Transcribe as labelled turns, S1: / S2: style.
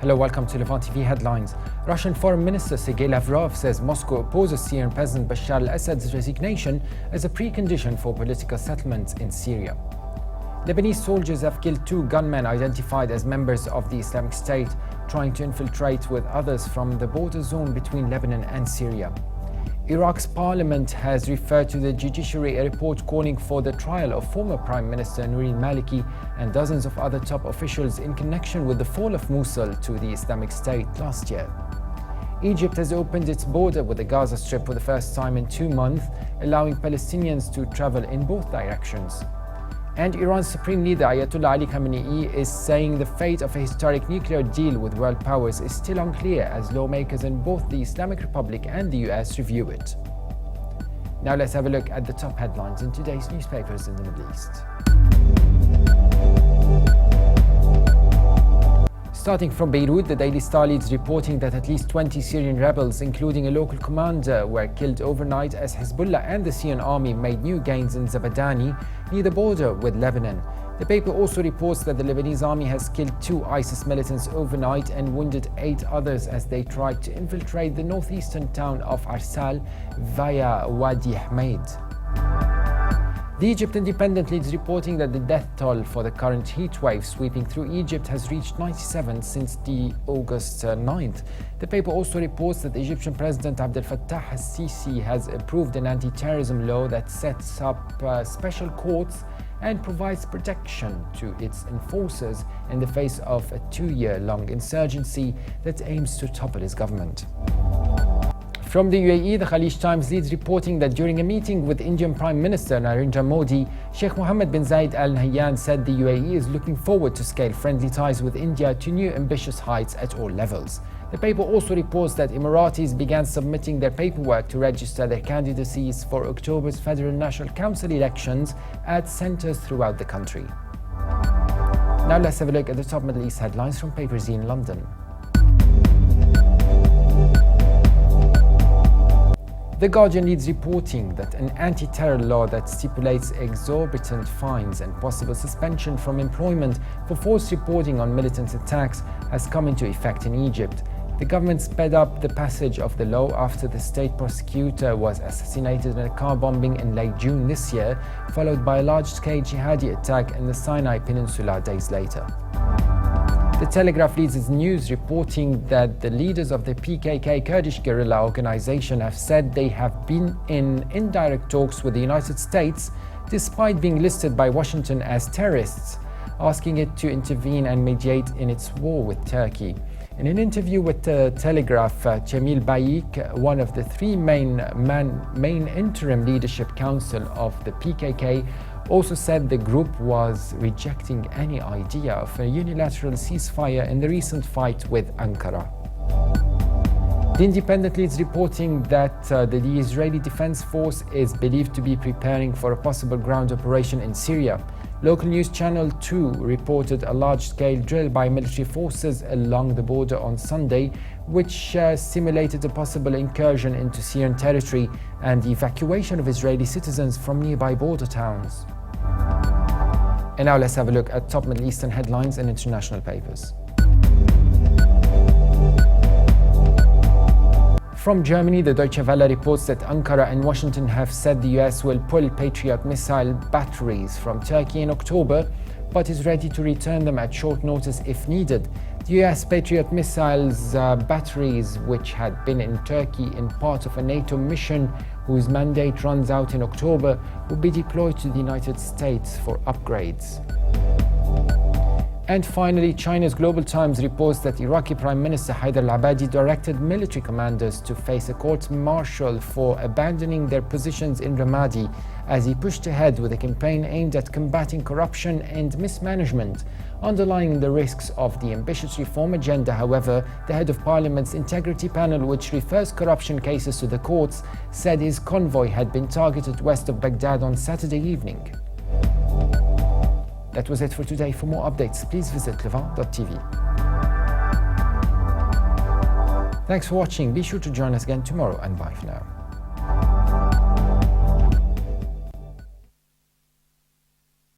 S1: Hello, welcome to Levant TV Headlines. Russian Foreign Minister Sergei Lavrov says Moscow opposes Syrian President Bashar Assad's resignation as a precondition for political settlements in Syria. Lebanese soldiers have killed 2 gunmen identified as members of the Islamic State, trying to infiltrate with others from the border zone between Lebanon and Syria. Iraq's parliament has referred to the judiciary a report calling for the trial of former Prime Minister Nouri al-Maliki and dozens of other top officials in connection with the fall of Mosul to the Islamic State last year. Egypt has opened its border with the Gaza Strip for the first time in 2 months, allowing Palestinians to travel in both directions. And Iran's Supreme Leader Ayatollah Ali Khamenei is saying the fate of a historic nuclear deal with world powers is still unclear as lawmakers in both the Islamic Republic and the US review it. Now let's have a look at the top headlines in today's newspapers in the Middle East. Starting from Beirut, the Daily Star leads reporting that at least 20 Syrian rebels, including a local commander, were killed overnight as Hezbollah and the Syrian army made new gains in Zabadani, near the border with Lebanon. The paper also reports that the Lebanese army has killed 2 ISIS militants overnight and wounded 8 others as they tried to infiltrate the northeastern town of Arsal via Wadi Hamid. The Egypt Independent leads reporting that the death toll for the current heat wave sweeping through Egypt has reached 97 since the August 9th. The paper also reports that the Egyptian President Abdel Fattah al-Sisi has approved an anti-terrorism law that sets up special courts and provides protection to its enforcers in the face of a 2-year-long insurgency that aims to topple his government. From the UAE, the Khalij Times leads reporting that during a meeting with Indian Prime Minister Narendra Modi, Sheikh Mohammed bin Zayed Al Nahyan said the UAE is looking forward to scale friendly ties with India to new ambitious heights at all levels. The paper also reports that Emiratis began submitting their paperwork to register their candidacies for October's Federal National Council elections at centres throughout the country. Now let's have a look at the top Middle East headlines from papers in London. The Guardian leads reporting that an anti-terror law that stipulates exorbitant fines and possible suspension from employment for false reporting on militant attacks has come into effect in Egypt. The government sped up the passage of the law after the state prosecutor was assassinated in a car bombing in late June this year, followed by a large-scale jihadi attack in the Sinai Peninsula days later. The Telegraph leads its news reporting that the leaders of the PKK Kurdish guerrilla organization have said they have been in indirect talks with the United States despite being listed by Washington as terrorists, asking it to intervene and mediate in its war with Turkey. In an interview with the Telegraph, Jamil Bayik, one of the 3 main interim leadership council of the PKK, also said the group was rejecting any idea of a unilateral ceasefire in the recent fight with Ankara. The Independent leads reporting that the Israeli Defense Force is believed to be preparing for a possible ground operation in Syria. Local news channel 2 reported a large-scale drill by military forces along the border on Sunday, which simulated a possible incursion into Syrian territory and the evacuation of Israeli citizens from nearby border towns. And now let's have a look at top Middle Eastern headlines in international papers. From Germany, the Deutsche Welle reports that Ankara and Washington have said the US will pull Patriot missile batteries from Turkey in October, but is ready to return them at short notice if needed. The US Patriot missiles batteries, which had been in Turkey in part of a NATO mission whose mandate runs out in October, will be deployed to the United States for upgrades. And finally, China's Global Times reports that Iraqi Prime Minister Haider al-Abadi directed military commanders to face a court-martial for abandoning their positions in Ramadi as he pushed ahead with a campaign aimed at combating corruption and mismanagement. Underlying the risks of the ambitious reform agenda, however, the head of Parliament's Integrity Panel, which refers corruption cases to the courts, said his convoy had been targeted west of Baghdad on Saturday evening. That was it for today. For more updates, please visit levant.tv. Thanks for watching. Be sure to join us again tomorrow, and bye for now.